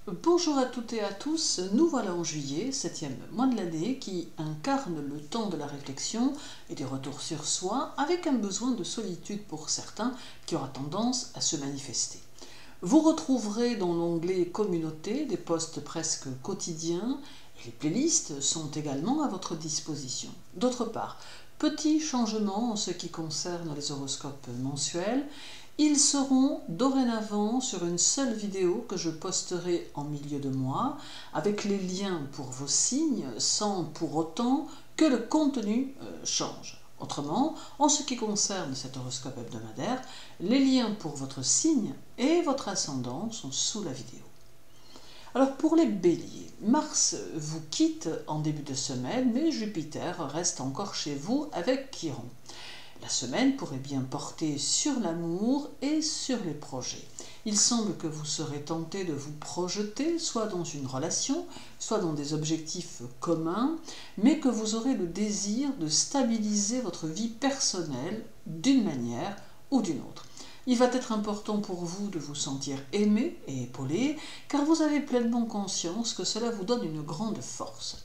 Bonjour à toutes et à tous, nous voilà en juillet, 7e mois de l'année, qui incarne le temps de la réflexion et des retours sur soi, avec un besoin de solitude pour certains qui aura tendance à se manifester. Vous retrouverez dans l'onglet Communauté des posts presque quotidiens et les playlists sont également à votre disposition. D'autre part, petit changement en ce qui concerne les horoscopes mensuels. Ils seront dorénavant sur une seule vidéo que je posterai en milieu de mois, avec les liens pour vos signes, sans pour autant que le contenu change. Autrement, en ce qui concerne cet horoscope hebdomadaire, les liens pour votre signe et votre ascendant sont sous la vidéo. Alors pour les béliers, Mars vous quitte en début de semaine, mais Jupiter reste encore chez vous avec Chiron. La semaine pourrait bien porter sur l'amour et sur les projets. Il semble que vous serez tenté de vous projeter, soit dans une relation, soit dans des objectifs communs, mais que vous aurez le désir de stabiliser votre vie personnelle d'une manière ou d'une autre. Il va être important pour vous de vous sentir aimé et épaulé, car vous avez pleinement conscience que cela vous donne une grande force.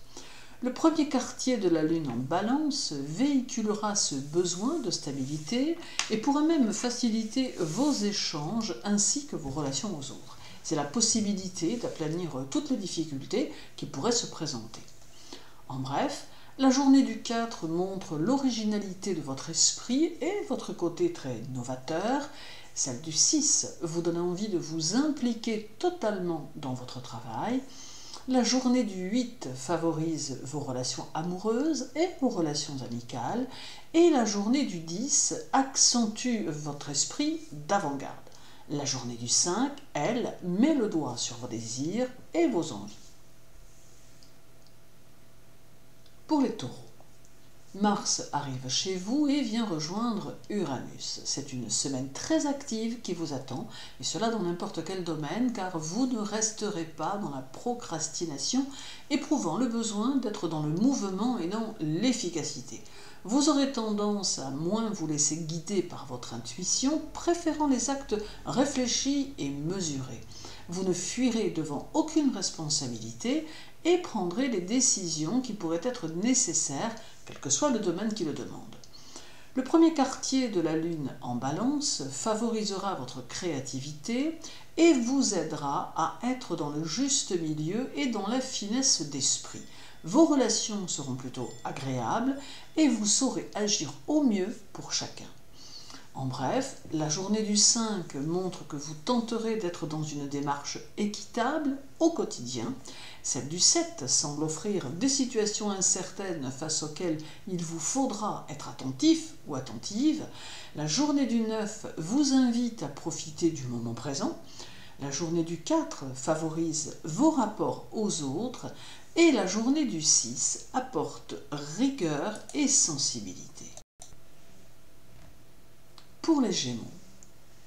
Le premier quartier de la Lune en Balance véhiculera ce besoin de stabilité et pourra même faciliter vos échanges ainsi que vos relations aux autres. C'est la possibilité d'aplanir toutes les difficultés qui pourraient se présenter. En bref, la journée du 4 montre l'originalité de votre esprit et votre côté très novateur. Celle du 6 vous donne envie de vous impliquer totalement dans votre travail. La journée du 8 favorise vos relations amoureuses et vos relations amicales et la journée du 10 accentue votre esprit d'avant-garde. La journée du 5, elle, met le doigt sur vos désirs et vos envies. Pour les taureaux, Mars arrive chez vous et vient rejoindre Uranus. C'est une semaine très active qui vous attend, et cela dans n'importe quel domaine, car vous ne resterez pas dans la procrastination, éprouvant le besoin d'être dans le mouvement et dans l'efficacité. Vous aurez tendance à moins vous laisser guider par votre intuition, préférant les actes réfléchis et mesurés. Vous ne fuirez devant aucune responsabilité et prendrez les décisions qui pourraient être nécessaires, quel que soit le domaine qui le demande. Le premier quartier de la Lune en Balance favorisera votre créativité et vous aidera à être dans le juste milieu et dans la finesse d'esprit. Vos relations seront plutôt agréables et vous saurez agir au mieux pour chacun. En bref, la journée du 5 montre que vous tenterez d'être dans une démarche équitable au quotidien. Celle du 7 semble offrir des situations incertaines face auxquelles il vous faudra être attentif ou attentive. La journée du 9 vous invite à profiter du moment présent. La journée du 4 favorise vos rapports aux autres et la journée du 6 apporte rigueur et sensibilité. Pour les Gémeaux,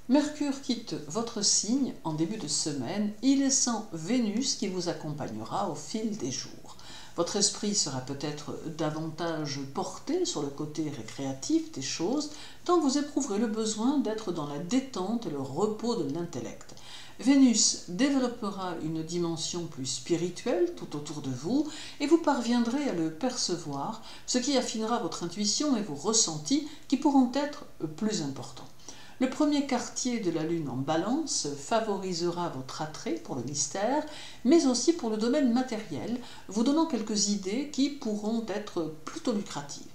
Mercure quitte votre signe en début de semaine, y laissant Vénus qui vous accompagnera au fil des jours. Votre esprit sera peut-être davantage porté sur le côté récréatif des choses, tant vous éprouverez le besoin d'être dans la détente et le repos de l'intellect. Vénus développera une dimension plus spirituelle tout autour de vous et vous parviendrez à le percevoir, ce qui affinera votre intuition et vos ressentis qui pourront être plus importants. Le premier quartier de la Lune en Balance favorisera votre attrait pour le mystère, mais aussi pour le domaine matériel, vous donnant quelques idées qui pourront être plutôt lucratives.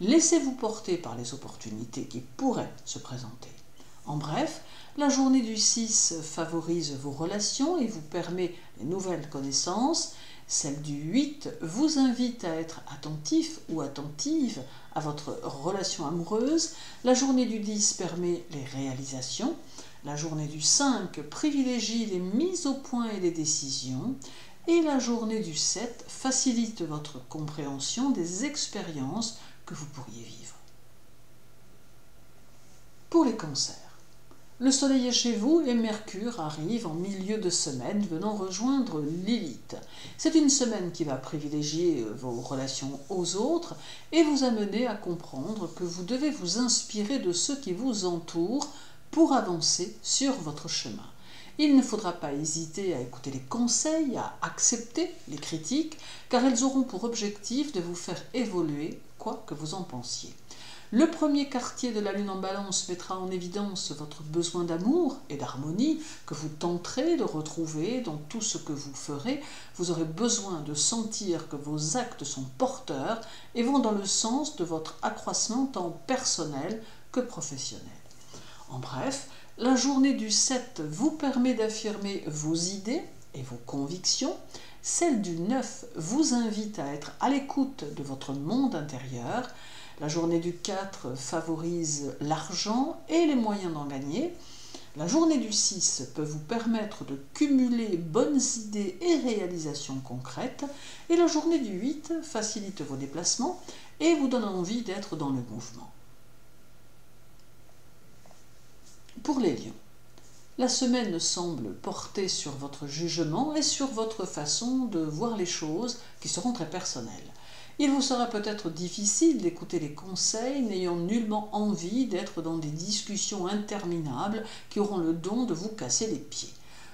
Laissez-vous porter par les opportunités qui pourraient se présenter. En bref, la journée du 6 favorise vos relations et vous permet les nouvelles connaissances. Celle du 8 vous invite à être attentif ou attentive à votre relation amoureuse. La journée du 10 permet les réalisations. La journée du 5 privilégie les mises au point et les décisions. Et la journée du 7 facilite votre compréhension des expériences que vous pourriez vivre. Pour les cancers, le Soleil est chez vous et Mercure arrive en milieu de semaine venant rejoindre Lilith. C'est une semaine qui va privilégier vos relations aux autres et vous amener à comprendre que vous devez vous inspirer de ceux qui vous entourent pour avancer sur votre chemin. Il ne faudra pas hésiter à écouter les conseils, à accepter les critiques, car elles auront pour objectif de vous faire évoluer, quoi que vous en pensiez. Le premier quartier de la lune en balance mettra en évidence votre besoin d'amour et d'harmonie que vous tenterez de retrouver dans tout ce que vous ferez. Vous aurez besoin de sentir que vos actes sont porteurs et vont dans le sens de votre accroissement tant personnel que professionnel. En bref, la journée du 7 vous permet d'affirmer vos idées et vos convictions. Celle du 9 vous invite à être à l'écoute de votre monde intérieur. La journée du 4 favorise l'argent et les moyens d'en gagner. La journée du 6 peut vous permettre de cumuler bonnes idées et réalisations concrètes. Et la journée du 8 facilite vos déplacements et vous donne envie d'être dans le mouvement. Pour les lions, la semaine semble porter sur votre jugement et sur votre façon de voir les choses qui seront très personnelles. Il vous sera peut-être difficile d'écouter les conseils n'ayant nullement envie d'être dans des discussions interminables qui auront le don de vous casser les pieds.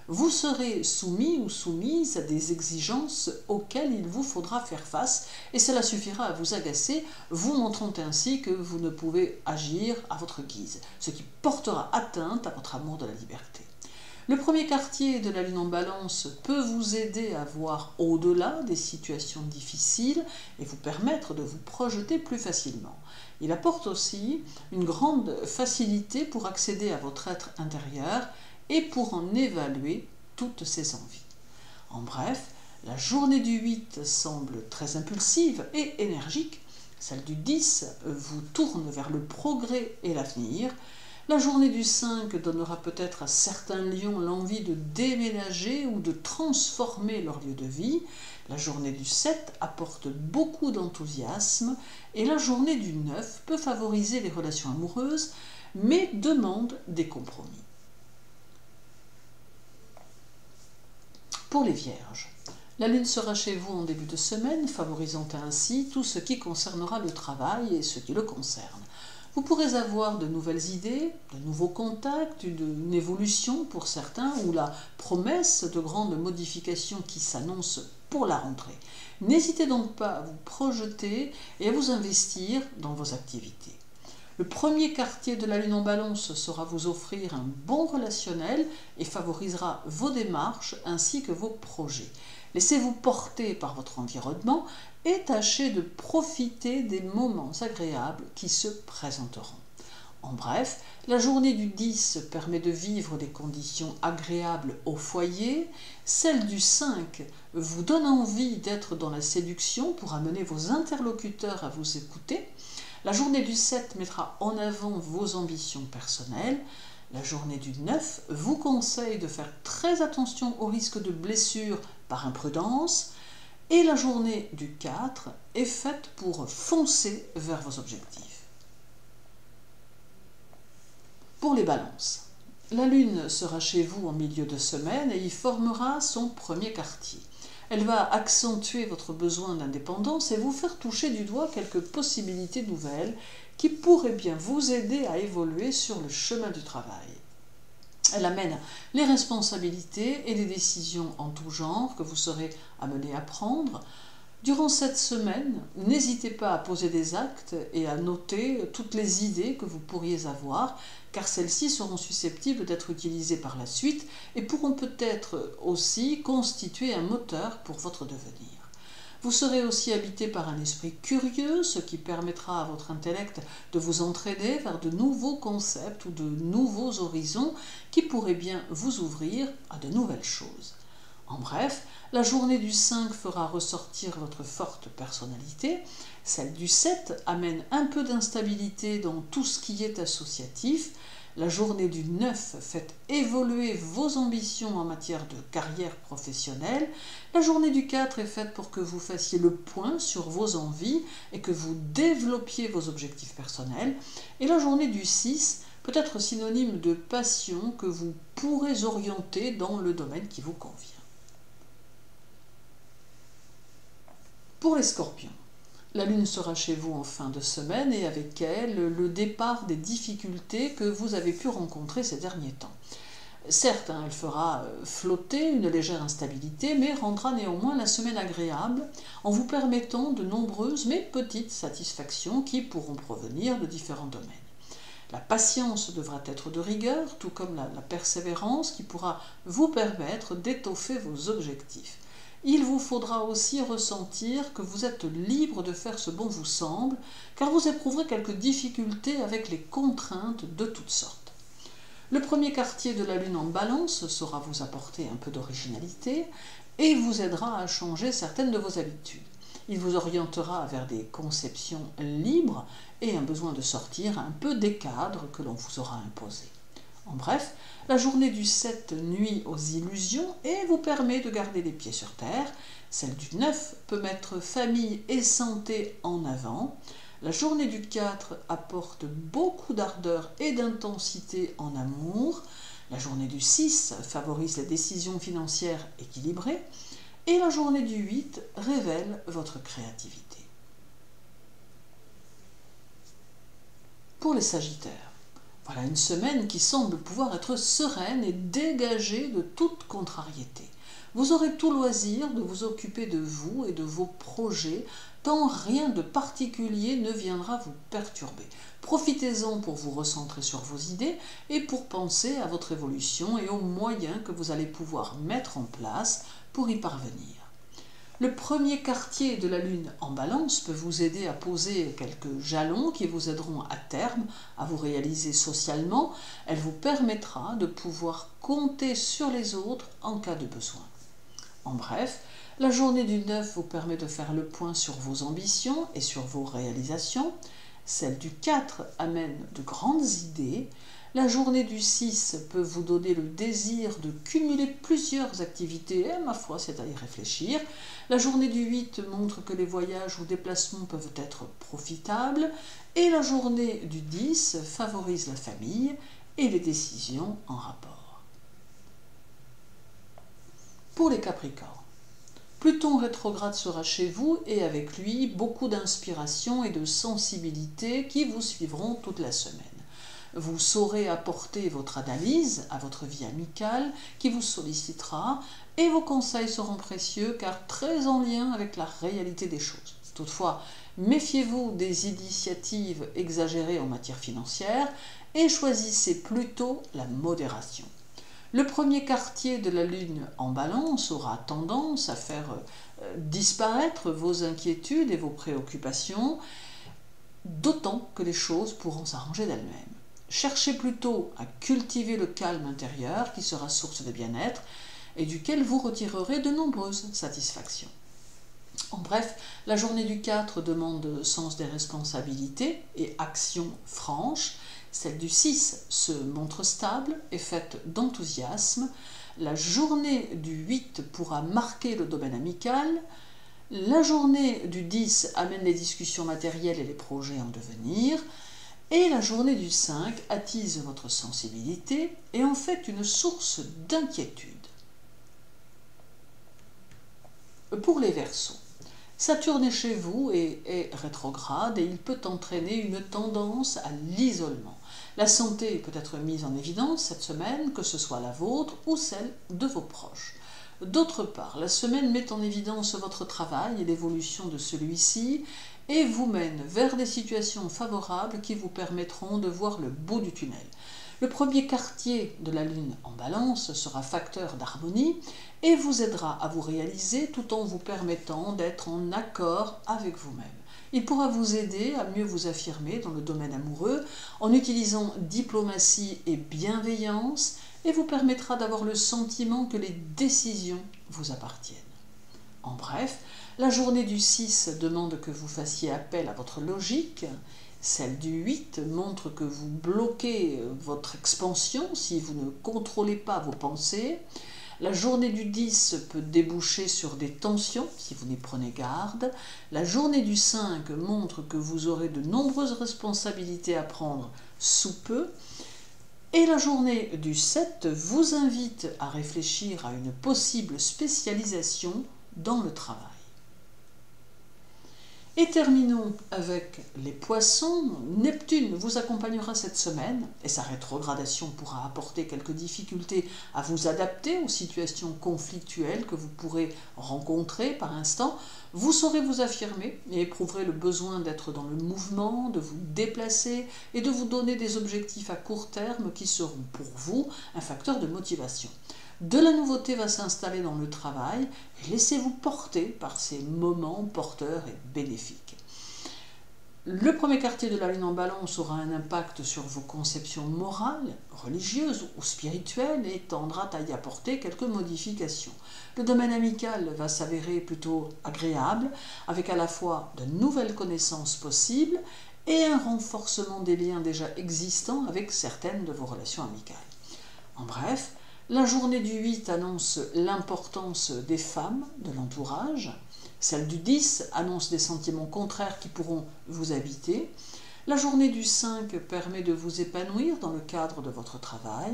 Vous serez soumis ou soumise à des exigences auxquelles il vous faudra faire face et cela suffira à vous agacer, vous montrant ainsi que vous ne pouvez agir à votre guise, ce qui portera atteinte à votre amour de la liberté. Le premier quartier de la lune en balance peut vous aider à voir au-delà des situations difficiles et vous permettre de vous projeter plus facilement. Il apporte aussi une grande facilité pour accéder à votre être intérieur et pour en évaluer toutes ses envies. En bref, la journée du 8 semble très impulsive et énergique. Celle du 10 vous tourne vers le progrès et l'avenir. La journée du 5 donnera peut-être à certains lions l'envie de déménager ou de transformer leur lieu de vie. La journée du 7 apporte beaucoup d'enthousiasme et la journée du 9 peut favoriser les relations amoureuses mais demande des compromis. Pour les vierges, la lune sera chez vous en début de semaine, favorisant ainsi tout ce qui concernera le travail et ce qui le concerne. Vous pourrez avoir de nouvelles idées, de nouveaux contacts, une évolution pour certains ou la promesse de grandes modifications qui s'annoncent pour la rentrée. N'hésitez donc pas à vous projeter et à vous investir dans vos activités. Le premier quartier de la lune en balance saura vous offrir un bon relationnel et favorisera vos démarches ainsi que vos projets. Laissez-vous porter par votre environnement et tâchez de profiter des moments agréables qui se présenteront. En bref, la journée du 10 permet de vivre des conditions agréables au foyer, celle du 5 vous donne envie d'être dans la séduction pour amener vos interlocuteurs à vous écouter, la journée du 7 mettra en avant vos ambitions personnelles, la journée du 9 vous conseille de faire très attention au risque de blessure par imprudence et la journée du 4 est faite pour foncer vers vos objectifs. Pour les balances, la lune sera chez vous en milieu de semaine et y formera son premier quartier. Elle va accentuer votre besoin d'indépendance et vous faire toucher du doigt quelques possibilités nouvelles qui pourraient bien vous aider à évoluer sur le chemin du travail. Elle amène les responsabilités et les décisions en tout genre que vous serez amené à prendre. Durant cette semaine, n'hésitez pas à poser des actes et à noter toutes les idées que vous pourriez avoir, car celles-ci seront susceptibles d'être utilisées par la suite et pourront peut-être aussi constituer un moteur pour votre devenir. Vous serez aussi habité par un esprit curieux, ce qui permettra à votre intellect de vous entraîner vers de nouveaux concepts ou de nouveaux horizons qui pourraient bien vous ouvrir à de nouvelles choses. En bref, la journée du 5 fera ressortir votre forte personnalité, celle du 7 amène un peu d'instabilité dans tout ce qui est associatif, la journée du 9 fait évoluer vos ambitions en matière de carrière professionnelle, la journée du 4 est faite pour que vous fassiez le point sur vos envies et que vous développiez vos objectifs personnels, et la journée du 6 peut être synonyme de passion que vous pourrez orienter dans le domaine qui vous convient. Pour les scorpions, la lune sera chez vous en fin de semaine et avec elle le départ des difficultés que vous avez pu rencontrer ces derniers temps. Certes, elle fera flotter une légère instabilité, mais rendra néanmoins la semaine agréable en vous permettant de nombreuses mais petites satisfactions qui pourront provenir de différents domaines. La patience devra être de rigueur, tout comme la persévérance qui pourra vous permettre d'étoffer vos objectifs. Il vous faudra aussi ressentir que vous êtes libre de faire ce dont vous semble, car vous éprouverez quelques difficultés avec les contraintes de toutes sortes. Le premier quartier de la Lune en Balance saura vous apporter un peu d'originalité et vous aidera à changer certaines de vos habitudes. Il vous orientera vers des conceptions libres et un besoin de sortir un peu des cadres que l'on vous aura imposés. En bref, la journée du 7 nuit aux illusions et vous permet de garder les pieds sur terre. Celle du 9 peut mettre famille et santé en avant. La journée du 4 apporte beaucoup d'ardeur et d'intensité en amour. La journée du 6 favorise les décisions financières équilibrées. Et la journée du 8 révèle votre créativité. Pour les Sagittaires, voilà une semaine qui semble pouvoir être sereine et dégagée de toute contrariété. Vous aurez tout loisir de vous occuper de vous et de vos projets, tant rien de particulier ne viendra vous perturber. Profitez-en pour vous recentrer sur vos idées et pour penser à votre évolution et aux moyens que vous allez pouvoir mettre en place pour y parvenir. Le premier quartier de la Lune en Balance peut vous aider à poser quelques jalons qui vous aideront à terme à vous réaliser socialement. Elle vous permettra de pouvoir compter sur les autres en cas de besoin. En bref, la journée du 9 vous permet de faire le point sur vos ambitions et sur vos réalisations. Celle du 4 amène de grandes idées. La journée du 6 peut vous donner le désir de cumuler plusieurs activités, et ma foi, c'est à y réfléchir. La journée du 8 montre que les voyages ou déplacements peuvent être profitables. Et la journée du 10 favorise la famille et les décisions en rapport. Pour les Capricornes, Pluton rétrograde sera chez vous et avec lui beaucoup d'inspiration et de sensibilité qui vous suivront toute la semaine. Vous saurez apporter votre analyse à votre vie amicale qui vous sollicitera et vos conseils seront précieux car très en lien avec la réalité des choses. Toutefois, méfiez-vous des initiatives exagérées en matière financière et choisissez plutôt la modération. Le premier quartier de la Lune en Balance aura tendance à faire disparaître vos inquiétudes et vos préoccupations, d'autant que les choses pourront s'arranger d'elles-mêmes. Cherchez plutôt à cultiver le calme intérieur qui sera source de bien-être et duquel vous retirerez de nombreuses satisfactions. En bref, la journée du 4 demande sens des responsabilités et action franche. Celle du 6 se montre stable et faite d'enthousiasme. La journée du 8 pourra marquer le domaine amical. La journée du 10 amène les discussions matérielles et les projets en devenir. Et la journée du 5 attise votre sensibilité et en fait une source d'inquiétude. Pour les Verseaux, Saturne est chez vous et est rétrograde et il peut entraîner une tendance à l'isolement. La santé peut être mise en évidence cette semaine, que ce soit la vôtre ou celle de vos proches. D'autre part, la semaine met en évidence votre travail et l'évolution de celui-ci et vous mène vers des situations favorables qui vous permettront de voir le bout du tunnel. Le premier quartier de la Lune en Balance sera facteur d'harmonie et vous aidera à vous réaliser tout en vous permettant d'être en accord avec vous-même. Il pourra vous aider à mieux vous affirmer dans le domaine amoureux en utilisant diplomatie et bienveillance et vous permettra d'avoir le sentiment que les décisions vous appartiennent. En bref, la journée du 6 demande que vous fassiez appel à votre logique. Celle du 8 montre que vous bloquez votre expansion si vous ne contrôlez pas vos pensées. La journée du 10 peut déboucher sur des tensions si vous n'y prenez garde. La journée du 5 montre que vous aurez de nombreuses responsabilités à prendre sous peu. Et la journée du 7 vous invite à réfléchir à une possible spécialisation dans le travail. Et terminons avec les poissons. Neptune vous accompagnera cette semaine et sa rétrogradation pourra apporter quelques difficultés à vous adapter aux situations conflictuelles que vous pourrez rencontrer par instant. Vous saurez vous affirmer et éprouverez le besoin d'être dans le mouvement, de vous déplacer et de vous donner des objectifs à court terme qui seront pour vous un facteur de motivation. De la nouveauté va s'installer dans le travail et laissez-vous porter par ces moments porteurs et bénéfiques. Le premier quartier de la lune en balance aura un impact sur vos conceptions morales, religieuses ou spirituelles et tendra à y apporter quelques modifications. Le domaine amical va s'avérer plutôt agréable, avec à la fois de nouvelles connaissances possibles et un renforcement des liens déjà existants avec certaines de vos relations amicales. En bref, la journée du 8 annonce l'importance des femmes, de l'entourage. Celle du 10 annonce des sentiments contraires qui pourront vous habiter. La journée du 5 permet de vous épanouir dans le cadre de votre travail.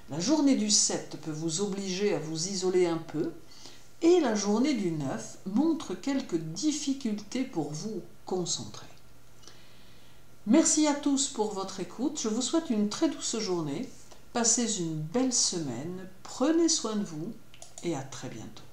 La journée du 7 peut vous obliger à vous isoler un peu. Et la journée du 9 montre quelques difficultés pour vous concentrer. Merci à tous pour votre écoute. Je vous souhaite une très douce journée. Passez une belle semaine, prenez soin de vous et à très bientôt.